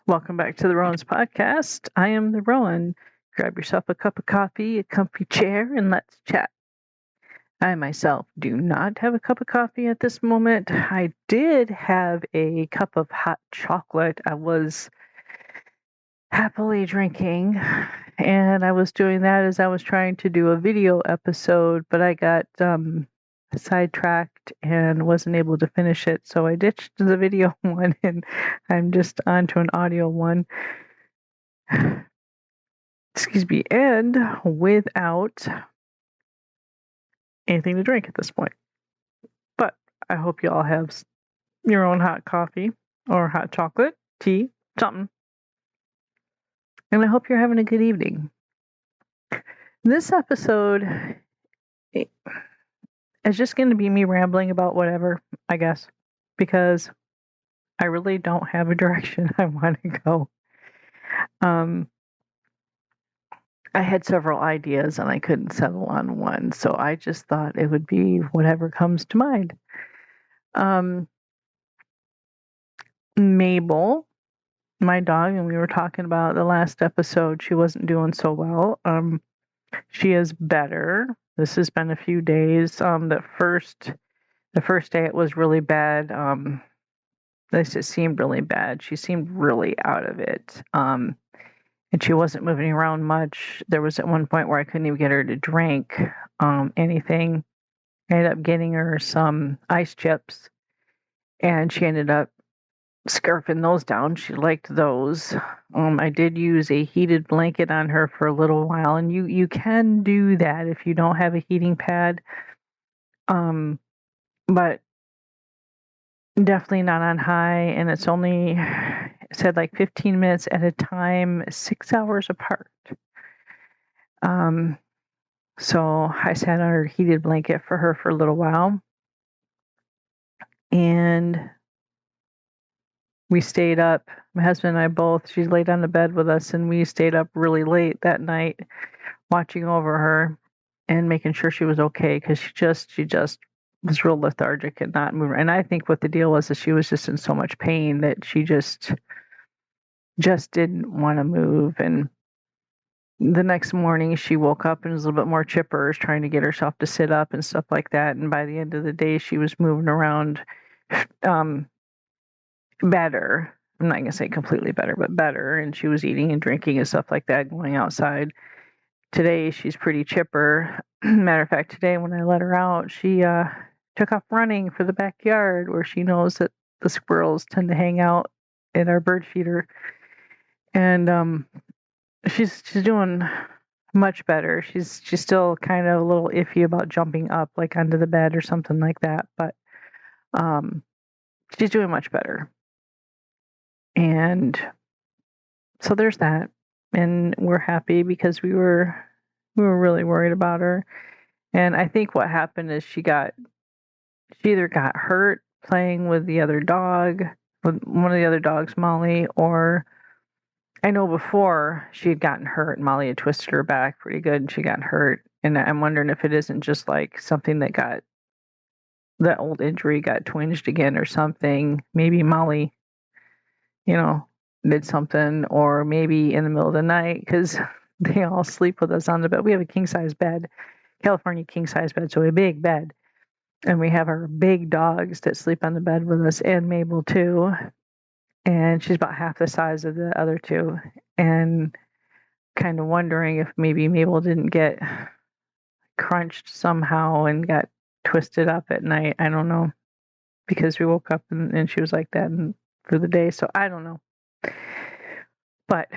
Welcome back to the Rowan's podcast. I am the Rowan. Grab yourself a cup of coffee, a comfy chair, and let's chat. I myself do not have a cup of coffee at this moment. I did have a cup of hot chocolate. I was happily drinking, and I was doing that as I was trying to do a video episode, but I got sidetracked and wasn't able to finish it, so I ditched the video one and I'm just onto an audio one. Excuse me, and without anything to drink at this point. But I hope you all have your own hot coffee or hot chocolate, tea, something. And I hope you're having a good evening. This episode is just going to be me rambling about whatever, I guess, because I really don't have a direction I want to go. I had several ideas and I couldn't settle on one, so I just thought it would be whatever comes to mind. Mabel, my dog, and we were talking about the last episode, she wasn't doing so well. She is better. This has been a few days. The first day it was really bad. It seemed really bad. She seemed really out of it. And she wasn't moving around much. There was at one point where I couldn't even get her to drink anything. I ended up getting her some ice chips, and she ended up scarfing those down. She liked those. I did use a heated blanket on her for a little while, and you can do that if you don't have a heating pad. But definitely not on high, and it's only, it said like 15 minutes at a time, 6 hours apart. So I sat on her heated blanket for her for a little while, and we stayed up. My husband and I both, she laid on the bed with us, and we stayed up really late that night watching over her and making sure she was okay, because she just was real lethargic and not moving. And I think what the deal was is she was just in so much pain that she just didn't want to move. And the next morning she woke up and was a little bit more chipper, trying to get herself to sit up and stuff like that. And by the end of the day, she was moving around better. I'm not going to say completely better, but better. And she was eating and drinking and stuff like that, going outside. Today, she's pretty chipper. Matter of fact, today when I let her out, she took off running for the backyard where she knows that the squirrels tend to hang out in our bird feeder. And she's doing much better. She's still kind of a little iffy about jumping up like onto the bed or something like that, but she's doing much better. And so there's that. And we're happy because we were really worried about her. And I think what happened is she either got hurt playing with the other dog, with one of the other dogs, Molly, or I know before she had gotten hurt. Molly had twisted her back pretty good and she got hurt. And I'm wondering if it isn't just like something that old injury got twinged again or something. Maybe Molly, did something, or maybe in the middle of the night, because they all sleep with us on the bed. We have a king-size bed, California king-size bed, so a big bed. And we have our big dogs that sleep on the bed with us, and Mabel too. And she's about half the size of the other two. And kind of wondering if maybe Mabel didn't get crunched somehow and got twisted up at night. I don't know. Because we woke up and she was like that for the day. So I don't know. But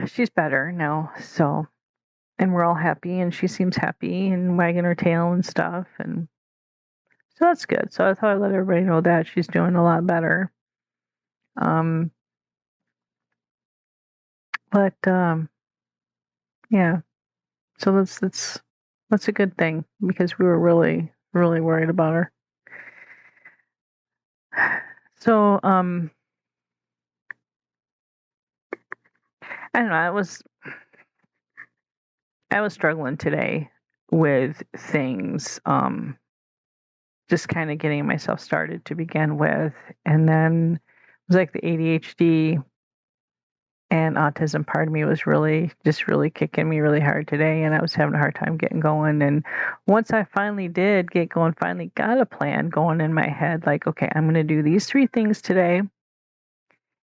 she's better now. So, and we're all happy, and she seems happy and wagging her tail and stuff. And so that's good. So I thought I'd let everybody know that she's doing a lot better. Yeah. So that's a good thing, because we were really, really worried about her. So, I don't know. I was struggling today with things, just kind of getting myself started to begin with. And then it was like the ADHD and autism part of me was really kicking me really hard today, and I was having a hard time getting going. And once I finally did get going, finally got a plan going in my head, like, okay, I'm going to do these 3 things today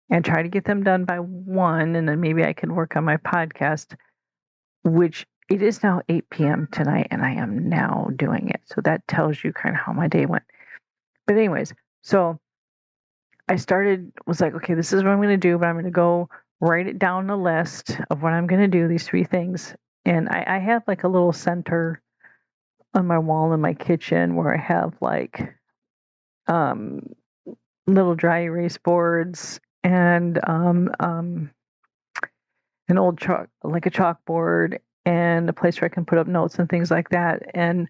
and try to get them done by 1, and then maybe I can work on my podcast, which it is now 8 p.m. tonight, and I am now doing it. So that tells you kind of how my day went. But anyways, so I was like, okay, this is what I'm going to do, but I'm going to go write it down the list of what I'm going to do, these 3 things. And I have like a little center on my wall in my kitchen where I have like little dry erase boards and an old chalk, like a chalkboard, and a place where I can put up notes and things like that. And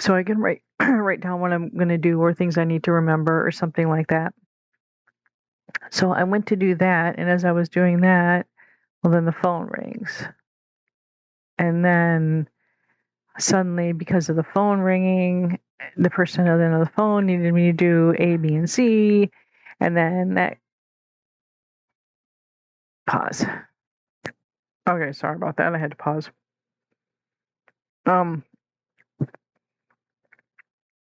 so I can write down what I'm going to do or things I need to remember or something like that. So I went to do that, and as I was doing that, well, then the phone rings. And then suddenly, because of the phone ringing, the person on the end of the phone needed me to do A, B, and C. And then that... Pause. Okay, sorry about that. I had to pause. Where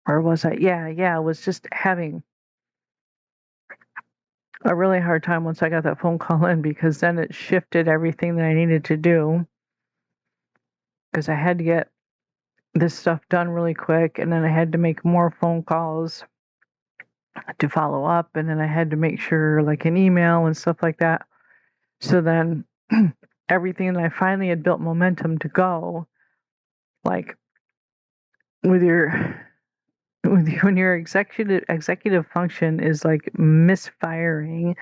was I? Yeah, I was just having a really hard time once I got that phone call in, because then it shifted everything that I needed to do, because I had to get this stuff done really quick, and then I had to make more phone calls to follow up, and then I had to make sure, like, an email and stuff like that. So then everything that I finally had built momentum to go, like when your executive function is like misfiring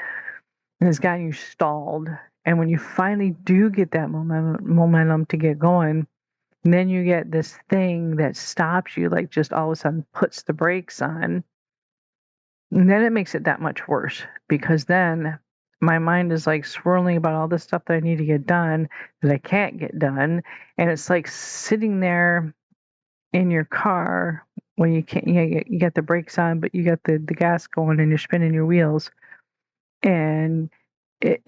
and has gotten you stalled, and when you finally do get that momentum to get going, then you get this thing that stops you, like just all of a sudden puts the brakes on, and then it makes it that much worse, because then my mind is like swirling about all this stuff that I need to get done that I can't get done, and it's like sitting there in your car when you can't, you got the brakes on, but you got the gas going and you're spinning your wheels, and it,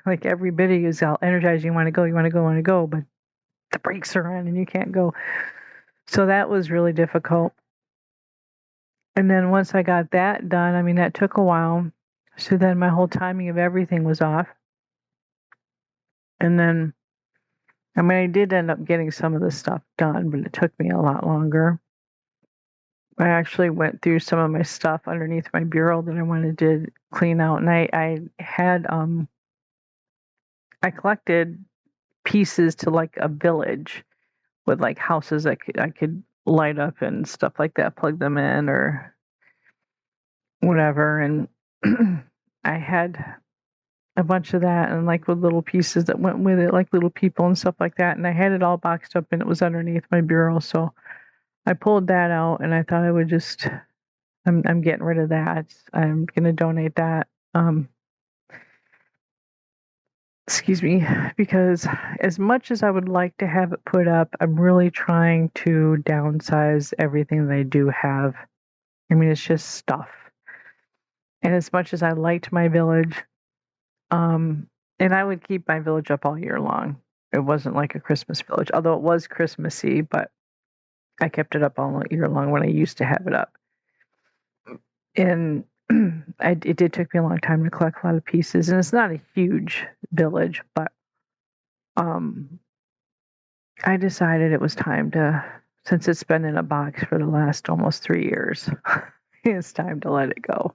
like every bit of you is all energized. You want to go, but the brakes are on and you can't go. So that was really difficult. And then once I got that done, I mean, that took a while. So then my whole timing of everything was off. And then, I mean, I did end up getting some of the stuff done, but it took me a lot longer. I actually went through some of my stuff underneath my bureau that I wanted to clean out, and I had I collected pieces to like a village with like houses that I could light up and stuff like that, plug them in or whatever, and I had a bunch of that, and like with little pieces that went with it, like little people and stuff like that, and I had it all boxed up and it was underneath my bureau, so I pulled that out, and I thought I would just, I'm getting rid of that. I'm going to donate that. Excuse me, because as much as I would like to have it put up, I'm really trying to downsize everything that I do have. I mean, it's just stuff. And as much as I liked my village, and I would keep my village up all year long. It wasn't like a Christmas village, although it was Christmassy, but I kept it up all year long when I used to have it up. And it did take me a long time to collect a lot of pieces, and it's not a huge village, but I decided it was time to, since it's been in a box for the last almost 3 years, it's time to let it go.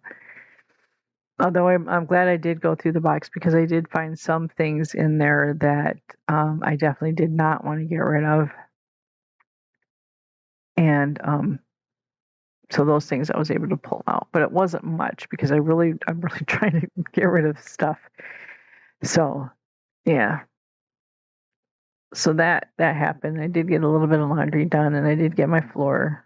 Although I'm glad I did go through the box, because I did find some things in there that I definitely did not want to get rid of. And so those things I was able to pull out, but it wasn't much, because I'm really trying to get rid of stuff. So yeah. So that happened. I did get a little bit of laundry done, and I did get my floor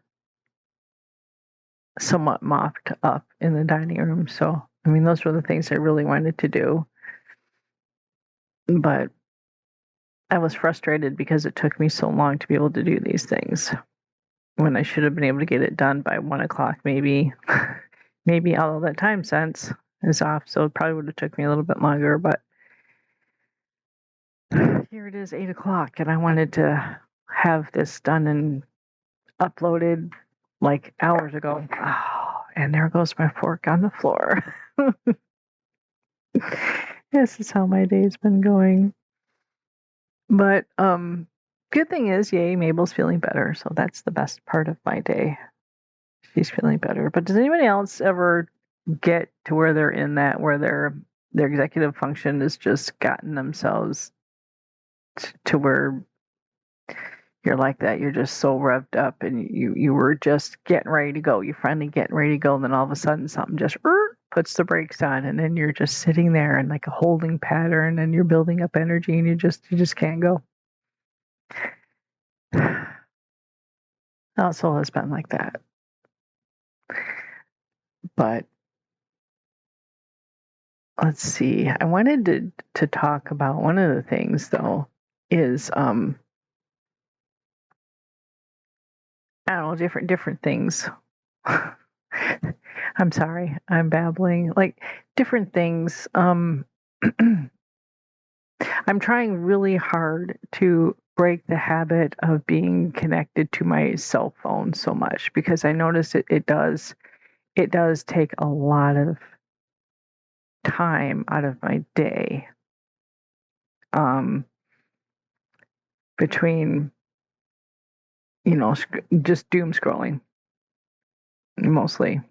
somewhat mopped up in the dining room. So, I mean, those were the things I really wanted to do. But I was frustrated because it took me so long to be able to do these things, when I should have been able to get it done by 1 o'clock, maybe. Maybe, although that time sense is off, so it probably would have took me a little bit longer. But here it is 8 o'clock, and I wanted to have this done and uploaded like hours ago. Oh, and there goes my fork on the floor. This is how my day's been going. But good thing is, yay, Mabel's feeling better, so that's the best part of my day. She's feeling better. But does anybody else ever get to where they're in that, where their executive function has just gotten themselves to where you're like that? You're just so revved up, and you were just getting ready to go. You're finally getting ready to go, and then all of a sudden something just puts the brakes on, and then you're just sitting there in like a holding pattern, and you're building up energy, and you just can't go. Also has been like that. But let's see. I wanted to talk about one of the things though is I don't know, different things. I'm sorry, I'm babbling. Like different things. I'm trying really hard to break the habit of being connected to my cell phone so much, because I notice it does take a lot of time out of my day. Between just doom scrolling mostly.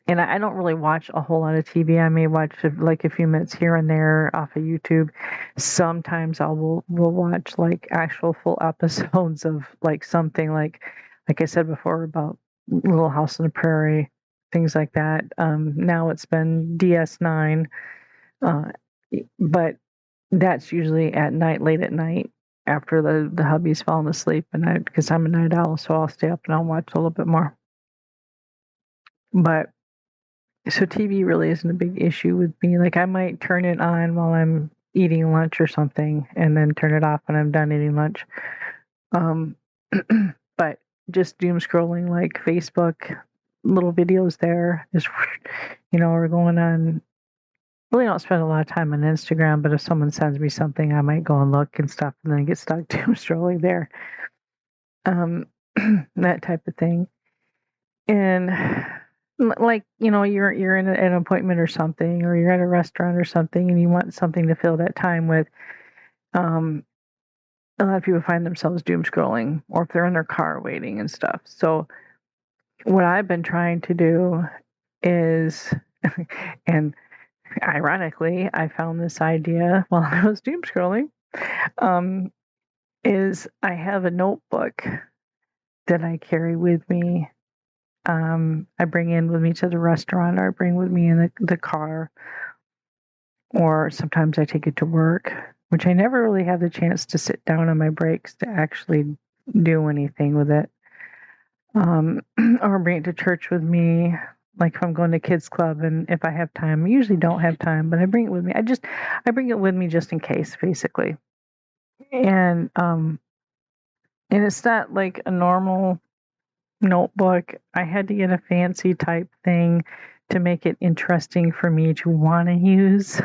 And I don't really watch a whole lot of TV. I may watch like a few minutes here and there off of YouTube. Sometimes will watch like actual full episodes of like something like I said before about Little House on the Prairie, things like that. Now it's been DS9, but that's usually at night, late at night, after the hubby's fallen asleep, and because I'm a night owl, so I'll stay up and I'll watch a little bit more. But so TV really isn't a big issue with me. Like I might turn it on while I'm eating lunch or something, and then turn it off when I'm done eating lunch. But just doom scrolling like Facebook, little videos there, just we're going on. Really don't spend a lot of time on Instagram, but if someone sends me something, I might go and look and stuff, and then get stuck doom scrolling there. That type of thing. And like you're in an appointment or something, or you're at a restaurant or something, and you want something to fill that time with. A lot of people find themselves doom scrolling, or if they're in their car waiting and stuff. So what I've been trying to do is, and ironically, I found this idea while I was doom scrolling, is I have a notebook that I carry with me. I bring in with me to the restaurant, or I bring with me in the car, or sometimes I take it to work, which I never really have the chance to sit down on my breaks to actually do anything with it. Or bring it to church with me, like if I'm going to kids club, and if I have time. I usually don't have time, but I bring it with me. I bring it with me just in case, basically. And it's not like a normal notebook. I had to get a fancy type thing to make it interesting for me to want to use.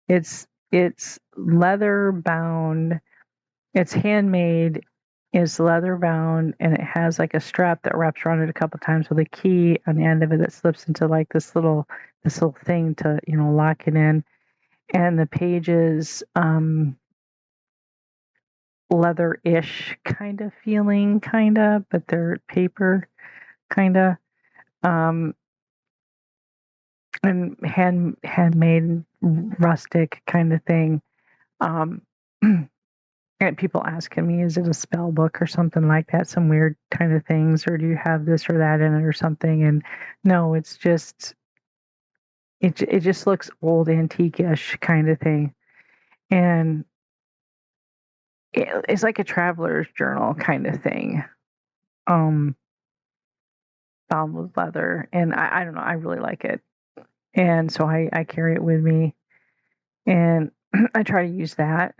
It's leather bound. It's handmade. It's leather bound, and it has like a strap that wraps around it a couple times with a key on the end of it that slips into like this little thing to lock it in. And the pages leather-ish kind of feeling, but they're paper kind of, and handmade rustic kind of thing. And people asking me, is it a spell book or something like that, some weird kind of things, or do you have this or that in it or something? And no, it's just it just looks old, antique-ish kind of thing. And it's like a traveler's journal kind of thing, bound with leather. And I don't know, I really like it. And so I carry it with me, and I try to use that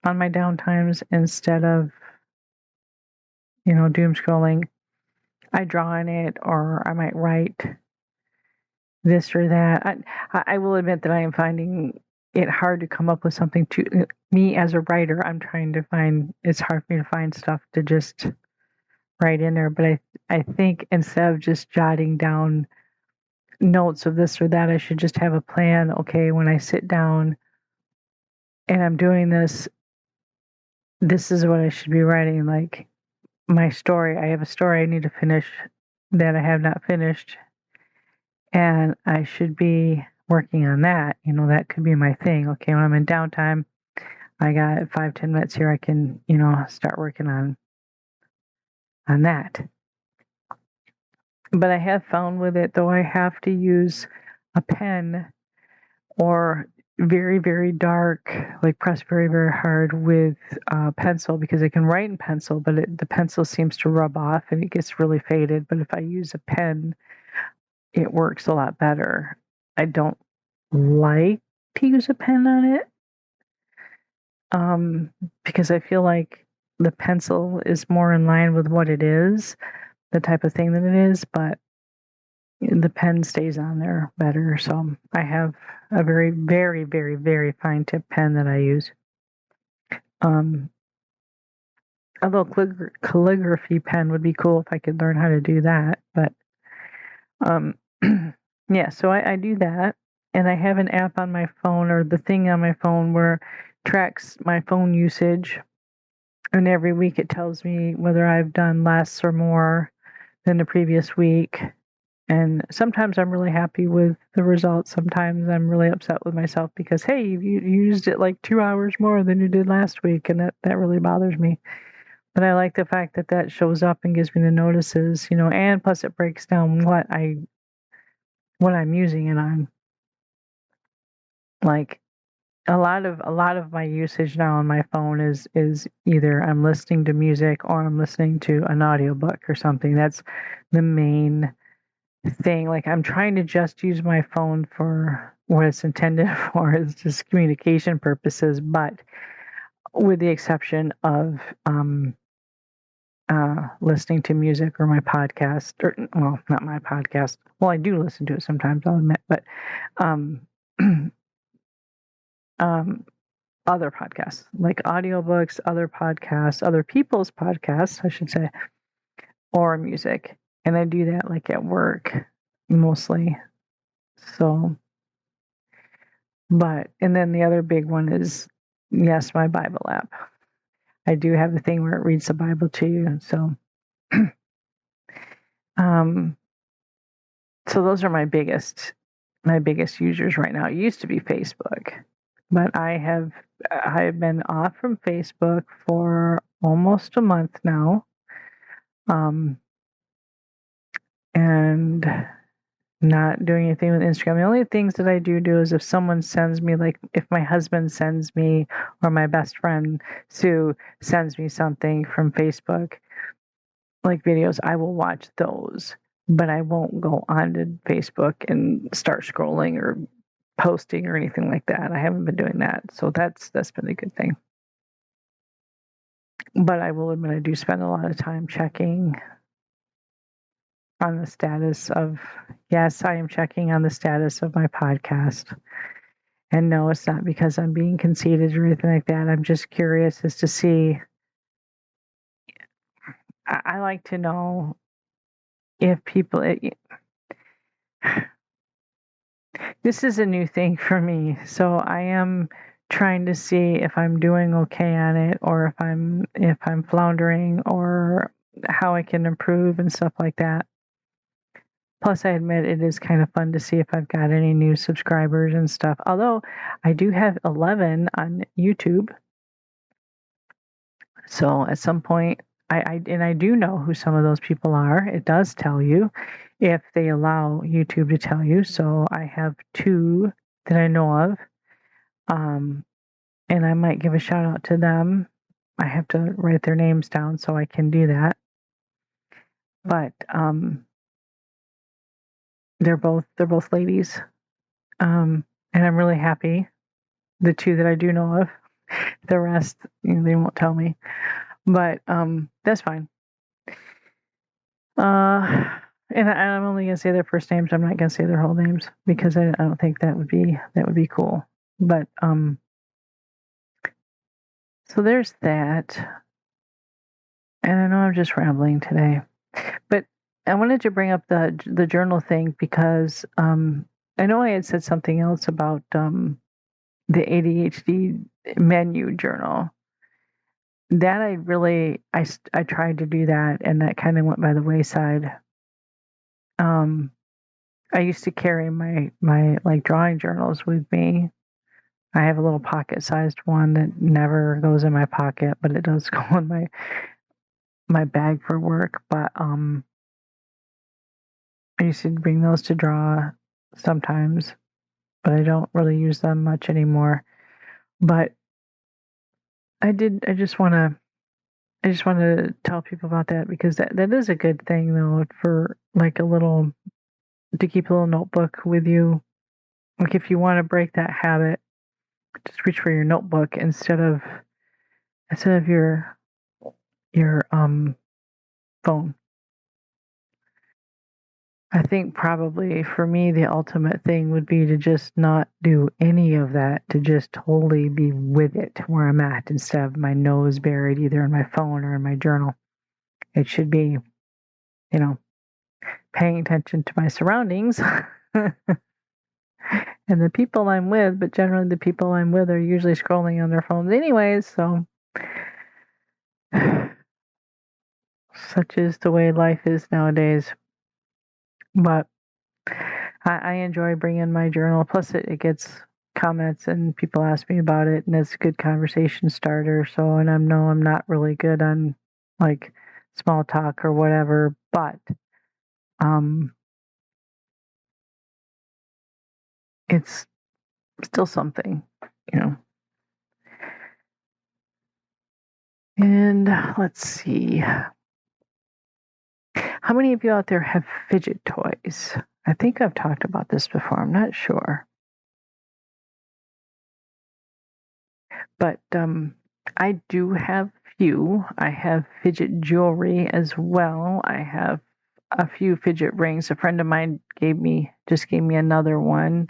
on my downtimes instead of doom scrolling. I draw in it, or I might write this or that. I will admit that I am finding it hard to come up with something to me as a writer. I'm trying to find, it's hard for me to find stuff to just write in there. But I think instead of just jotting down notes of this or that, I should just have a plan. Okay, when I sit down and I'm doing this, this is what I should be writing. Like my story, I have a story I need to finish that I have not finished, and I should be working on that. You know, that could be my thing. Okay, when I'm in downtime, I got 5-10 minutes here. I can, you know, start working on that. But I have found with it, though, I have to use a pen or very, very dark, like press very, very hard with pencil, because I can write in pencil, but the pencil seems to rub off and it gets really faded. But if I use a pen, it works a lot better. I don't like to use a pen on it because I feel like the pencil is more in line with what it is, the type of thing that it is, but the pen stays on there better. So I have a very, very, very, very fine tip pen that I use. A little calligraphy pen would be cool if I could learn how to do that. But yeah, so I do that. And I have an app on my phone, or the thing on my phone, where it tracks my phone usage. And every week it tells me whether I've done less or more than the previous week. And sometimes I'm really happy with the results. Sometimes I'm really upset with myself because, hey, you used it like 2 hours more than you did last week. And that really bothers me. But I like the fact that that shows up and gives me the notices, you know, and plus it breaks down what I'm using it on. Like a lot of my usage now on my phone is either I'm listening to music or I'm listening to an audiobook or something. That's the main thing. Like I'm trying to just use my phone for what it's intended for, is just communication purposes, but with the exception of listening to music or my podcast, or well, not my podcast. Well, I do listen to it sometimes, I'll admit, but um, other podcasts, like audiobooks, other podcasts, other people's podcasts, I should say, or music. And I do that like at work mostly. So, and then the other big one is, yes, my Bible app. I do have a thing where it reads the Bible to you. So, so those are my biggest users right now. It used to be Facebook, but I've been off from Facebook for almost a month now, and not doing anything with Instagram. The only things that I do is if someone sends me, like if my husband sends me or my best friend Sue sends me something from Facebook, like videos, I will watch those. But I won't go onto Facebook and start scrolling or posting or anything like that. I haven't been doing that. So that's been a good thing. But I will admit I do spend a lot of time checking on the status of, yes, I am checking on the status of my podcast. And no, it's not because I'm being conceited or anything like that. I'm just curious as to see. I like to know if people, this is a new thing for me. So I am trying to see if I'm doing okay on it, or if I'm floundering, or how I can improve and stuff like that. Plus, I admit it is kind of fun to see if I've got any new subscribers and stuff. Although I do have 11 on YouTube. So at some point, I do know who some of those people are. It does tell you if they allow YouTube to tell you. So I have 2 that I know of. And I might give a shout out to them. I have to write their names down so I can do that. But they're both ladies. And I'm really happy. The 2 that I do know of. The rest, they won't tell me. But that's fine. And I'm only gonna say their first names. I'm not gonna say their whole names because I don't think that would be cool. But so there's that. And I know I'm just rambling today, but I wanted to bring up the journal thing because I know I had said something else about the ADHD menu journal. That I tried to do that, and that kind of went by the wayside. I used to carry my like drawing journals with me. I have a little pocket-sized one that never goes in my pocket, but it does go in my bag for work. But I used to bring those to draw sometimes, but I don't really use them much anymore. But I did. I just want to tell people about that because that is a good thing though for like a little to keep a little notebook with you. Like if you want to break that habit, just reach for your notebook instead of your phone. I think probably for me the ultimate thing would be to just not do any of that, to just totally be with it where I'm at instead of my nose buried either in my phone or in my journal. It should be, you know, paying attention to my surroundings and the people I'm with, but generally the people I'm with are usually scrolling on their phones anyways, so such is the way life is nowadays. But I enjoy bringing my journal. Plus, it gets comments and people ask me about it, and it's a good conversation starter. So, and I know I'm not really good on like small talk or whatever, but um, it's still something, you know. And let's see, how many of you out there have fidget toys? I think I've talked about this before. I'm not sure. But I do have few. I have fidget jewelry as well. I have a few fidget rings. A friend of mine just gave me another one.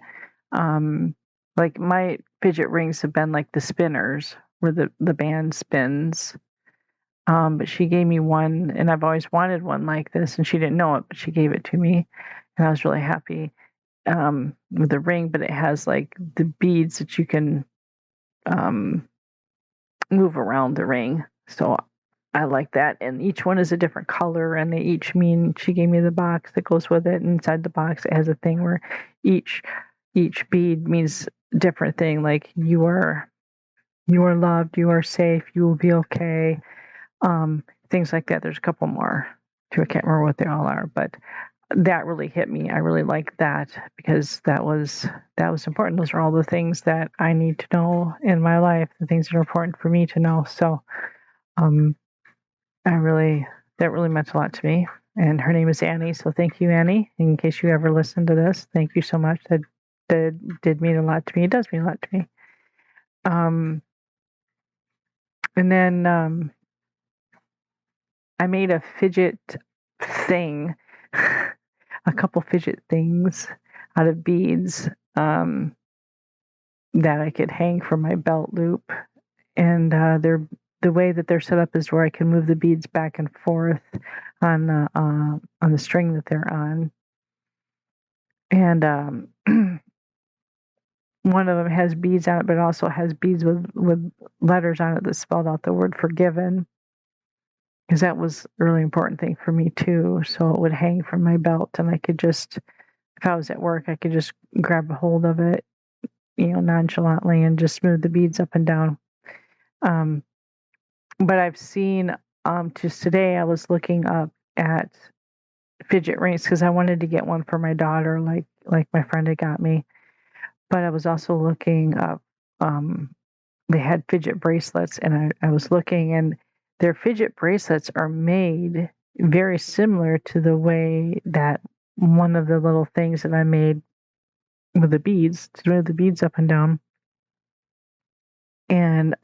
Like my fidget rings have been like the spinners where the band spins. But she gave me one, and I've always wanted one like this, and she didn't know it, but she gave it to me, and I was really happy with the ring. But it has like the beads that you can um, move around the ring. So I like that. And each one is a different color, and they each mean, she gave me the box that goes with it. And inside the box, it has a thing where each bead means a different thing. Like you are loved, you are safe, you will be okay. Things like that. There's a couple more too. I can't remember what they all are, but that really hit me. I really like that because that was important. Those are all the things that I need to know in my life, the things that are important for me to know. So um that really meant a lot to me. And her name is Annie, so thank you, Annie. In case you ever listen to this, thank you so much. That did mean a lot to me. It does mean a lot to me. And then I made a fidget thing, a couple fidget things out of beads that I could hang from my belt loop. And the way that they're set up is where I can move the beads back and forth on the string that they're on. And one of them has beads on it, but it also has beads with letters on it that spelled out the word forgiven. Because that was a really important thing for me too. So it would hang from my belt, and I could just, if I was at work, I could just grab a hold of it, nonchalantly, and just move the beads up and down. But I've seen, just today I was looking up at fidget rings because I wanted to get one for my daughter, like my friend had got me. But I was also looking up, they had fidget bracelets, and I was looking, and their fidget bracelets are made very similar to the way that one of the little things that I made with the beads, to move the beads up and down. And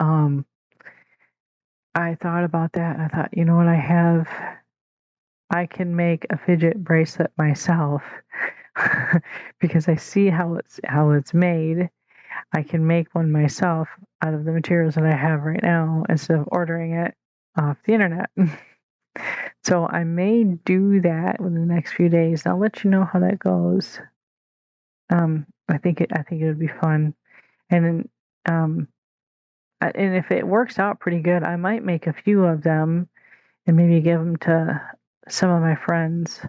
I thought about that, and I thought, you know what, I can make a fidget bracelet myself because I see how it's made. I can make one myself out of the materials that I have right now instead of ordering it off the internet. So I may do that within the next few days. I'll let you know how that goes. I think it would be fun, and um, and if it works out pretty good, I might make a few of them and maybe give them to some of my friends.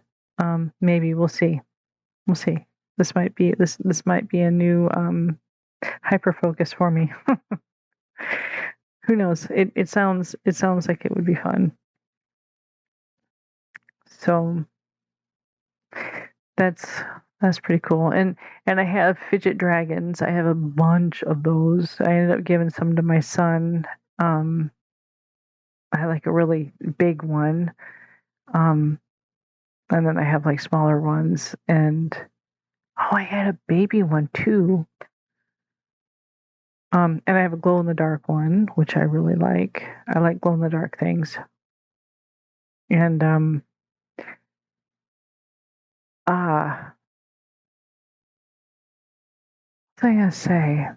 Maybe we'll see. We'll see. This might be a new hyper focus for me. Who knows? It sounds like it would be fun. So that's pretty cool. And I have fidget dragons. I have a bunch of those. I ended up giving some to my son. I like a really big one. And then I have like smaller ones. And I had a baby one too. And I have a glow in the dark one, which I really like. I like glow in the dark things. And what was I gonna say?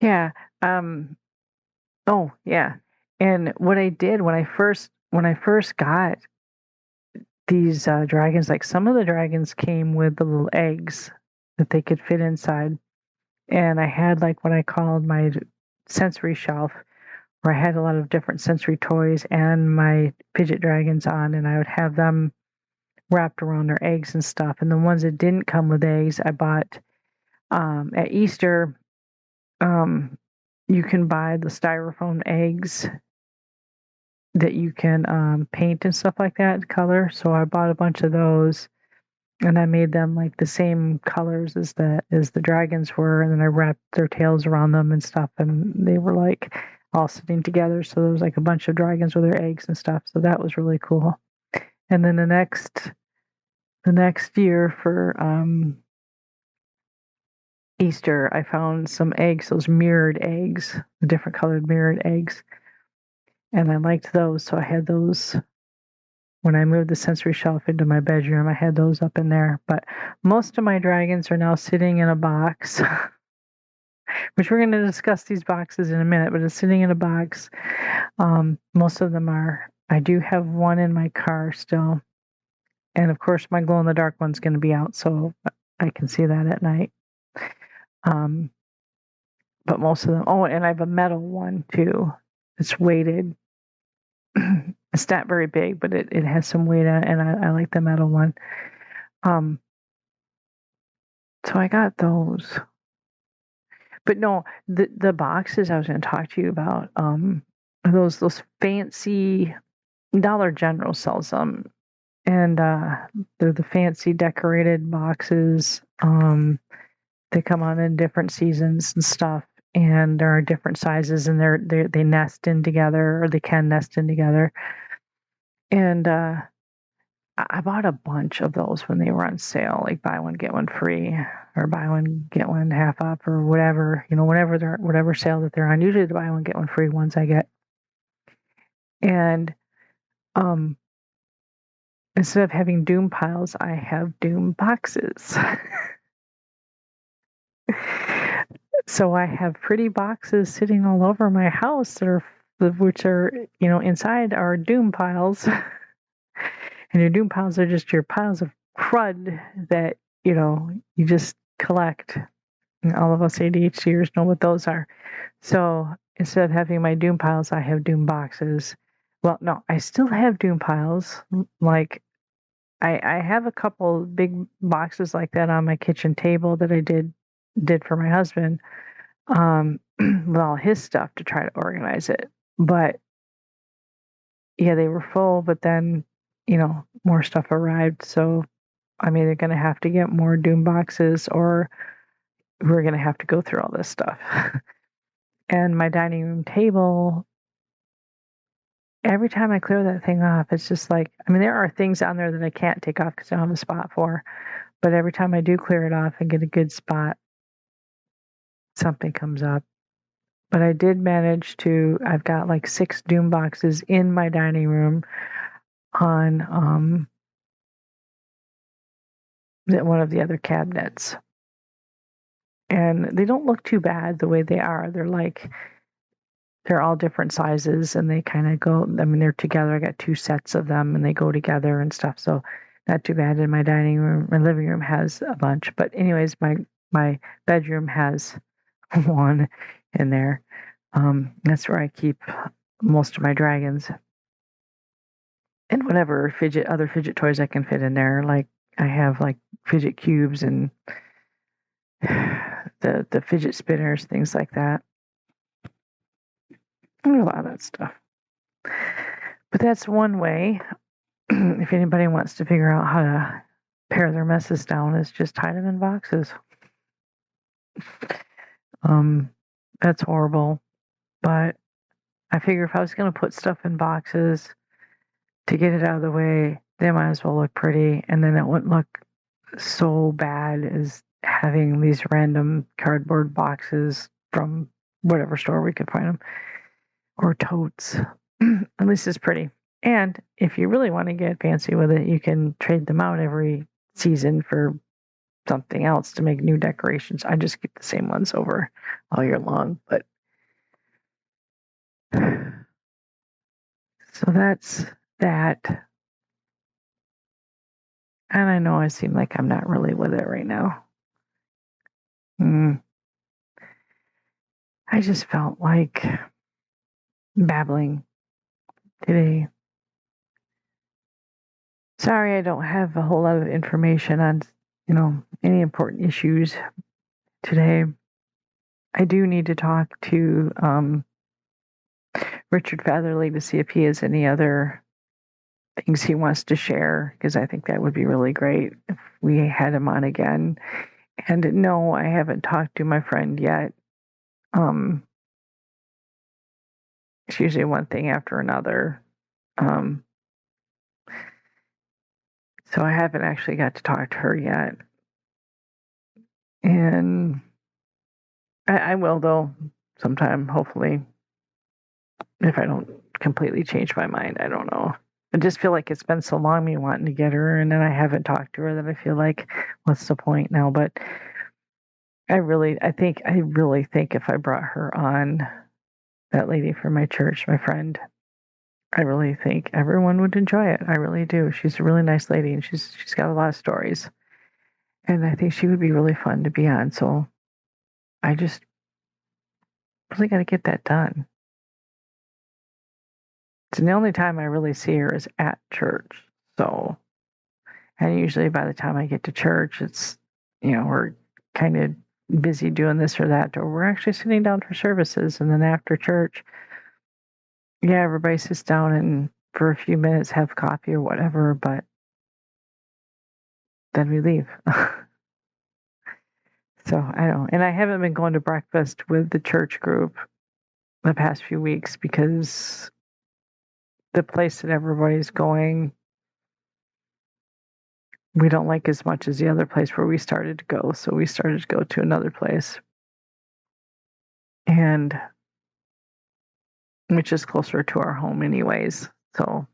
Yeah. Oh yeah. And what I did when I first got these dragons, like some of the dragons came with the little eggs that they could fit inside, and I had like what I called my sensory shelf, where I had a lot of different sensory toys and my fidget dragons on, and I would have them wrapped around their eggs and stuff. And the ones that didn't come with eggs, I bought at Easter. You can buy the styrofoam eggs that you can paint and stuff like that, color. So I bought a bunch of those, and I made them like the same colors as the dragons were, and then I wrapped their tails around them and stuff, and they were like all sitting together. So there was like a bunch of dragons with their eggs and stuff. So that was really cool. And then the next year for Easter, I found some eggs, those mirrored eggs, the different colored mirrored eggs, and I liked those. So I had those when I moved the sensory shelf into my bedroom. I had those up in there. But most of my dragons are now sitting in a box, which we're going to discuss these boxes in a minute, but it's sitting in a box. Most of them are. I do have one in my car still. And of course, my glow in the dark one's going to be out, so I can see that at night. But most of them, and I have a metal one too. It's weighted. It's not very big, but it has some weight on it, and I like the metal one. So I got those. But no, the boxes I was going to talk to you about, those fancy Dollar General sells them, and they're the fancy decorated boxes. They come on in different seasons and stuff, and there are different sizes, and they nest in together, or they can nest in together. And I bought a bunch of those when they were on sale, like buy one get one free, or buy one get one half up, or whatever, whatever sale that they're on. Usually the buy one get one free ones I get. And instead of having doom piles, I have doom boxes. So I have pretty boxes sitting all over my house which are inside are doom piles. And your doom piles are just your piles of crud that you just collect. And all of us ADHDers know what those are. So instead of having my doom piles, I have doom boxes. Well, no, I still have doom piles. Like I have a couple big boxes like that on my kitchen table that I did for my husband, with all his stuff to try to organize it. But yeah, they were full, but then more stuff arrived. So I'm either going to have to get more doom boxes, or we're going to have to go through all this stuff. And my dining room table, every time I clear that thing off, it's just like, there are things on there that I can't take off because I don't have a spot for. But every time I do clear it off and get a good spot, something comes up. But I did manage I've got like 6 doom boxes in my dining room on one of the other cabinets. And they don't look too bad the way they are. They're all different sizes and they kind of go, I mean, they're together. I got 2 sets of them and they go together and stuff. So not too bad. In my dining room, my living room has a bunch. But anyways, my bedroom has one in there. That's where I keep most of my dragons and whatever other fidget toys I can fit in there. Like I have like fidget cubes and the fidget spinners, things like that. A lot of that stuff. But that's one way. If anybody wants to figure out how to pare their messes down, is just hide them in boxes. That's horrible. But I figure if I was going to put stuff in boxes to get it out of the way, they might as well look pretty, and then it wouldn't look so bad as having these random cardboard boxes from whatever store we could find them, or totes. At least it's pretty. And if you really want to get fancy with it, you can trade them out every season for something else to make new decorations. I just keep the same ones over all year long. But so that's that. And I know I seem like I'm not really with it right now. I just felt like babbling today. Sorry, I don't have a whole lot of information on, any important issues today. I do need to talk to Richard Featherly to see if he has any other things he wants to share, because I think that would be really great if we had him on again. And no, I haven't talked to my friend yet. It's usually one thing after another. So I haven't actually got to talk to her yet. And I will, though, sometime, hopefully, if I don't completely change my mind. I don't know. I just feel like it's been so long me wanting to get her, and then I haven't talked to her that I feel like, what's the point now? But I really think if I brought her on, that lady from my church, my friend, I really think everyone would enjoy it. I really do. She's a really nice lady, and she's got a lot of stories. And I think she would be really fun to be on. So I just really got to get that done. And the only time I really see her is at church. So, and usually by the time I get to church, it's, we're kind of busy doing this or that, or we're actually sitting down for services. And then after church, everybody sits down and for a few minutes have coffee or whatever, but then we leave. So I don't, and I haven't been going to breakfast with the church group the past few weeks because the place that everybody's going, we don't like as much as the other place where we started to go. So we started to go to another place, and which is closer to our home anyways. So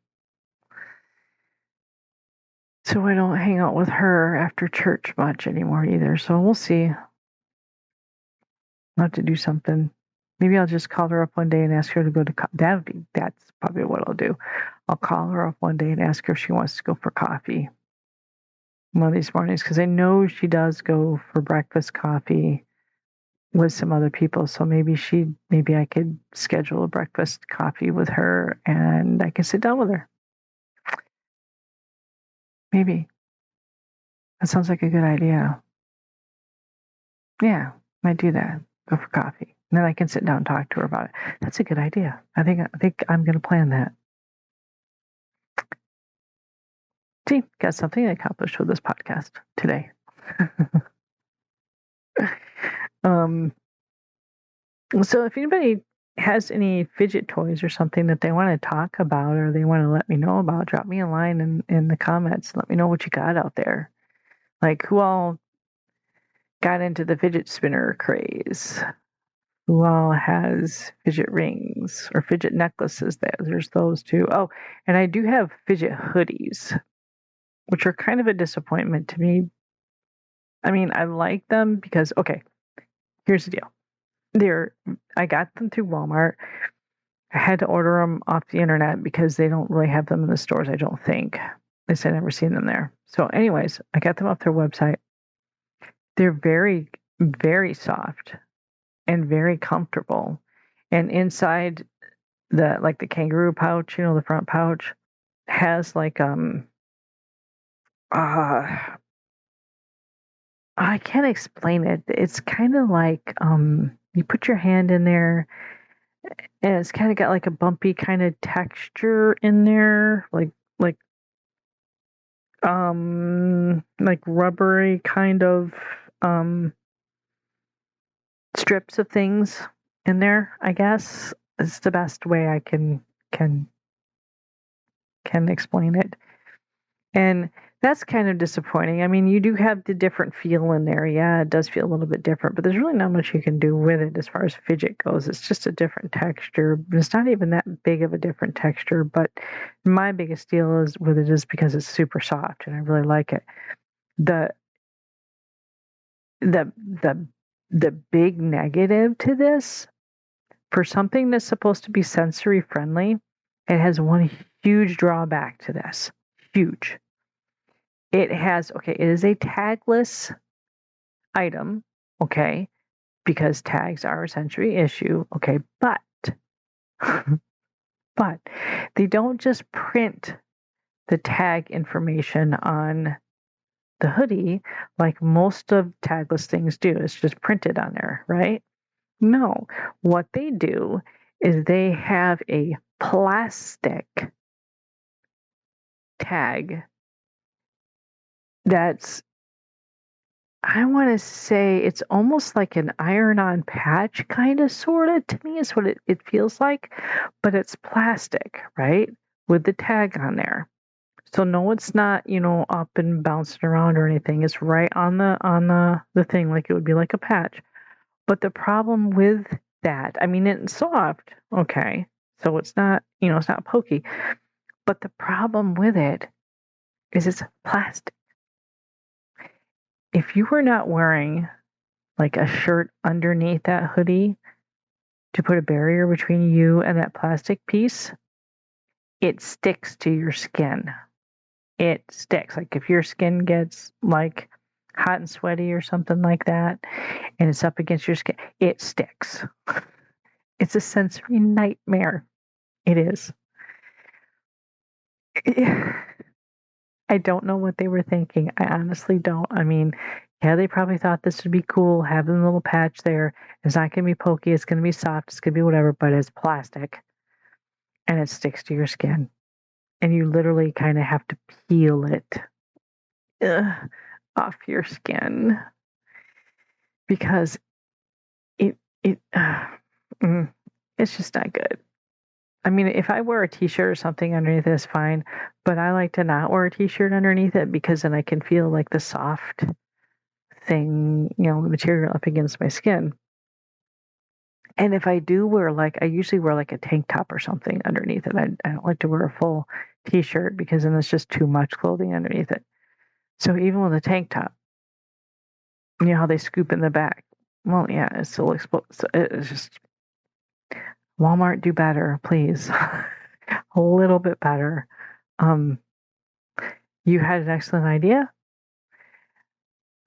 I don't hang out with her after church much anymore either. So we'll see. I'll have to do something. Maybe I'll just call her up one day and ask her to go to that's probably what I'll do. I'll call her up one day and ask her if she wants to go for coffee one of these mornings, because I know she does go for breakfast coffee with some other people. So maybe I could schedule a breakfast coffee with her and I can sit down with her. Maybe. That sounds like a good idea. Yeah, might do that. Go for coffee. And then I can sit down and talk to her about it. That's a good idea. I think I'm going to plan that. See, got something accomplished with this podcast today. So if anybody has any fidget toys or something that they want to talk about or they want to let me know about, drop me a line in the comments. Let me know what you got out there. Like, who all got into the fidget spinner craze? Who all has fidget rings or fidget necklaces? There's those too. Oh, and I do have fidget hoodies, which are kind of a disappointment to me. I mean, I like them because, okay, here's the deal. I got them through Walmart. I had to order them off the internet because they don't really have them in the stores, I don't think. At least I've never seen them there. So anyways, I got them off their website. They're very, very soft and very comfortable. And inside the kangaroo pouch, the front pouch has I can't explain it. It's kind of like you put your hand in there and it's kind of got like a bumpy kind of texture in there, like rubbery kind of strips of things in there, I guess. It's the best way I can explain it. And that's kind of disappointing. I mean, you do have the different feel in there. Yeah, it does feel a little bit different, but there's really not much you can do with it as far as fidget goes. It's just a different texture. It's not even that big of a different texture, but my biggest deal is with it is because it's super soft and I really like it. The the the the big negative to this, for something that's supposed to be sensory friendly, it has one huge drawback to this. Huge. It is a tagless item, okay, because tags are a sensory issue, okay, but but they don't just print the tag information on the hoodie like most of tagless things do. It's just printed on there, right? No, what they do is they have a plastic tag that's, I want to say it's almost like an iron-on patch, kind of, sort of, to me is what it feels like, but it's plastic, right, with the tag on there. So no, it's not, up and bouncing around or anything. It's right on the thing, like it would be like a patch. But the problem with that, I mean, it's soft, okay, so it's not, it's not pokey. But the problem with it is it's plastic. If you were not wearing like a shirt underneath that hoodie to put a barrier between you and that plastic piece, it sticks to your skin. It sticks. Like if your skin gets like hot and sweaty or something like that, and it's up against your skin, it sticks. It's a sensory nightmare. It is. I don't know what they were thinking. I honestly don't. I mean, yeah, they probably thought this would be cool, having a little patch there. It's not going to be pokey. It's going to be soft. It's going to be whatever, but it's plastic and it sticks to your skin. And you literally kind of have to peel it off your skin because it's just not good. I mean, if I wear a t-shirt or something underneath it, it's fine, but I like to not wear a t-shirt underneath it because then I can feel like the soft thing, the material up against my skin. And if I do wear I usually wear like a tank top or something underneath it. I don't like to wear a full t-shirt because then it's just too much clothing underneath it. So even with a tank top, you know how they scoop in the back? Well, yeah, it still explodes. So it's just, Walmart, do better, please. A little bit better. You had an excellent idea.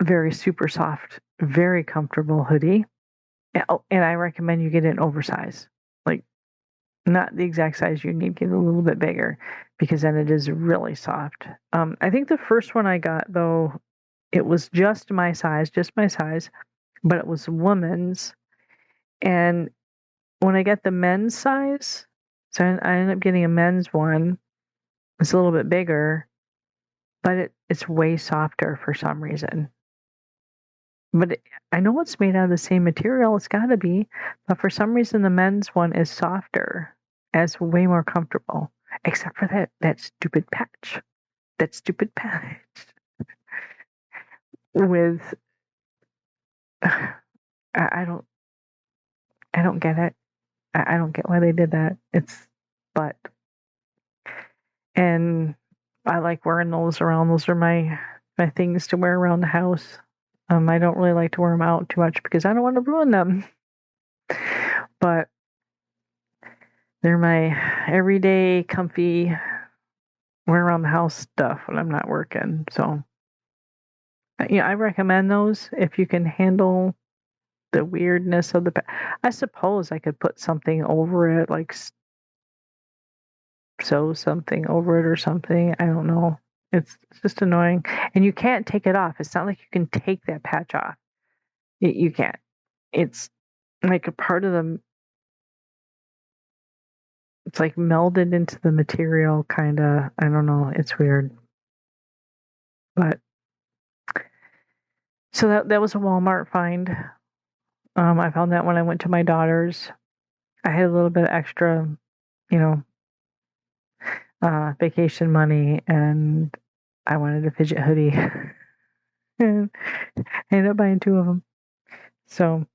Very super soft, very comfortable hoodie. Oh, and I recommend you get an oversized. Like, not the exact size you need, get a little bit bigger because then it is really soft. I think the first one I got, though, it was just my size, but it was woman's. And when I get the men's size, so I ended up getting a men's one. It's a little bit bigger, but it's way softer for some reason. But I know it's made out of the same material. It's got to be. But for some reason, the men's one is softer. And it's way more comfortable. Except for that stupid patch. That stupid patch. With, I don't get it. I don't get why they did that. And I like wearing those around. Those are my things to wear around the house. I don't really like to wear them out too much because I don't want to ruin them. But they're my everyday comfy wear around the house stuff when I'm not working. So, I recommend those if you can handle the weirdness of I suppose I could put something over it, like sew something over it or something. I don't know. It's just annoying. And you can't take it off. It's not like you can take that patch off. You can't. It's like a part of the, it's like melded into the material, kind of. I don't know. It's weird. But so that was a Walmart find. I found that when I went to my daughter's. I had a little bit of extra, you know, vacation money, and I wanted a fidget hoodie. And I ended up buying 2 of them. So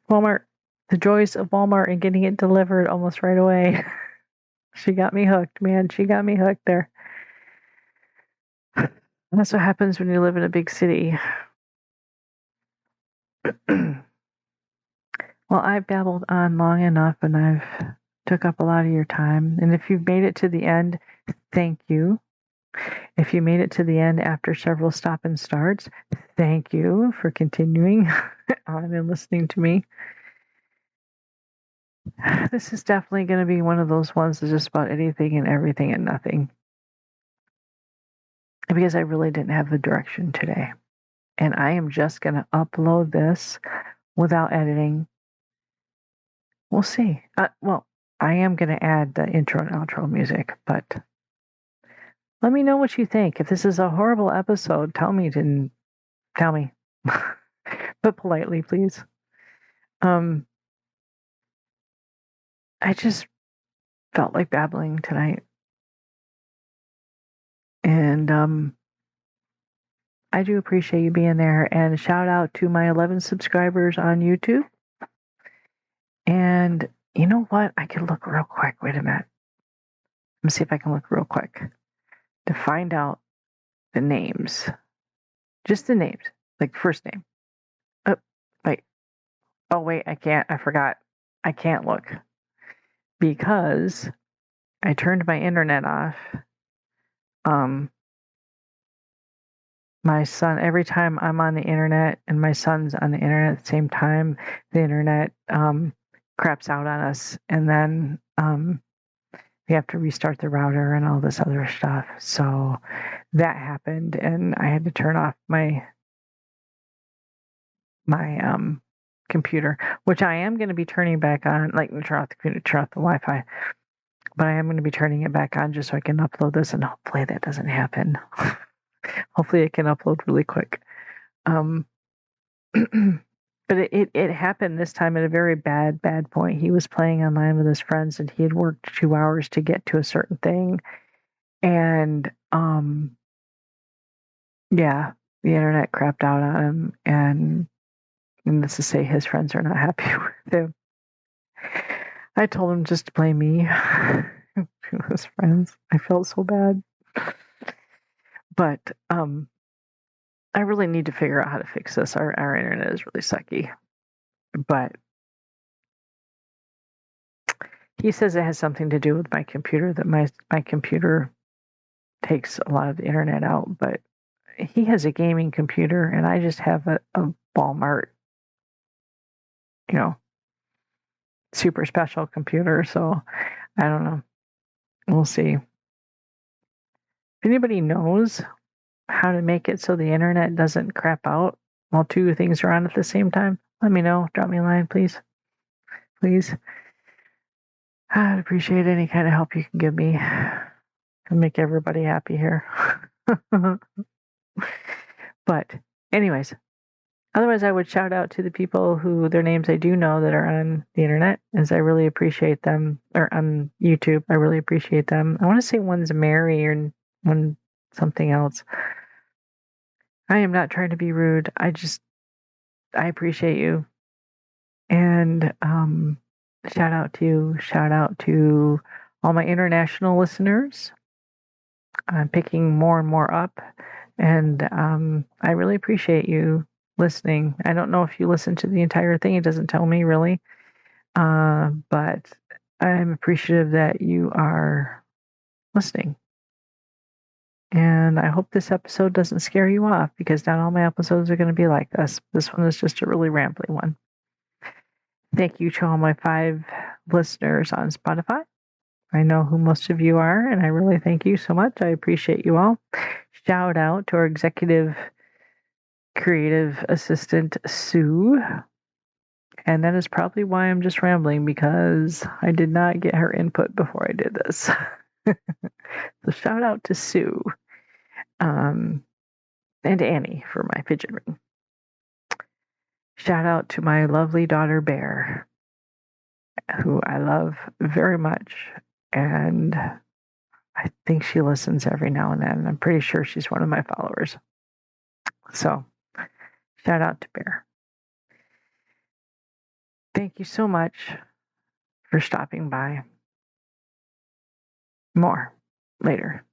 Walmart, the joys of Walmart and getting it delivered almost right away. She got me hooked, man. She got me hooked there. That's what happens when you live in a big city. Well, I've babbled on long enough, and I've took up a lot of your time. And if you've made it to the end, thank you. If you made it to the end after several stop and starts, thank you for continuing on and listening to me. This is definitely going to be one of those ones that's just about anything and everything and nothing. Because I really didn't have the direction today. And I am just going to upload this without editing. We'll see. Well, I am going to add the intro and outro music, but let me know what you think. If this is a horrible episode, tell me. But politely, please. I just felt like babbling tonight. And I do appreciate you being there. And shout out to my 11 subscribers on YouTube. And you know what? I could look real quick. Wait a minute. Let me see if I can look real quick to find out the names. Just the names. Like first name. Oh, wait. Oh, wait. I can't. I forgot. I can't look. Because I turned my internet off. My son, every time I'm on the internet and my son's on the internet at the same time, the internet craps out on us, and then we have to restart the router and all this other stuff. So that happened, and I had to turn off my computer, which I am going to be turning back on, like turn off the computer, turn off the Wi-Fi. But I am going to be turning it back on just so I can upload this, and hopefully that doesn't happen. Hopefully it can upload really quick. But it happened this time at a very bad point. He was playing online with his friends, and he had worked 2 hours to get to a certain thing. And yeah, the internet crapped out on him, and needless to say, his friends are not happy with him. I told him just to blame me. His friends. I felt so bad. But I really need to figure out how to fix this. Our internet is really sucky. But he says it has something to do with my computer, that my computer takes a lot of the internet out. But he has a gaming computer, and I just have a Walmart, super special computer. So I don't know. We'll see. If anybody knows how to make it so the internet doesn't crap out while 2 things are on at the same time, let me know. Drop me a line, please. Please. I'd appreciate any kind of help you can give me to make everybody happy here. But anyways, otherwise I would shout out to the people who their names I do know that are on the internet, as I really appreciate them, or on YouTube. I really appreciate them. I want to say one's Mary or one something else. I am not trying to be rude. I appreciate you. And shout out to all my international listeners. I'm picking more and more up, and I really appreciate you listening. I don't know if you listen to the entire thing. It doesn't tell me really. But I'm appreciative that you are listening. And I hope this episode doesn't scare you off, because not all my episodes are going to be like this. This one is just a really rambly one. Thank you to all my 5 listeners on Spotify. I know who most of you are, and I really thank you so much. I appreciate you all. Shout out to our executive creative assistant, Sue. And that is probably why I'm just rambling, because I did not get her input before I did this. So shout out to Sue, and Annie for my fidget ring. Shout out to my lovely daughter, Bear, who I love very much. And I think she listens every now and then. I'm pretty sure she's one of my followers. So shout out to Bear. Thank you so much for stopping by. More later.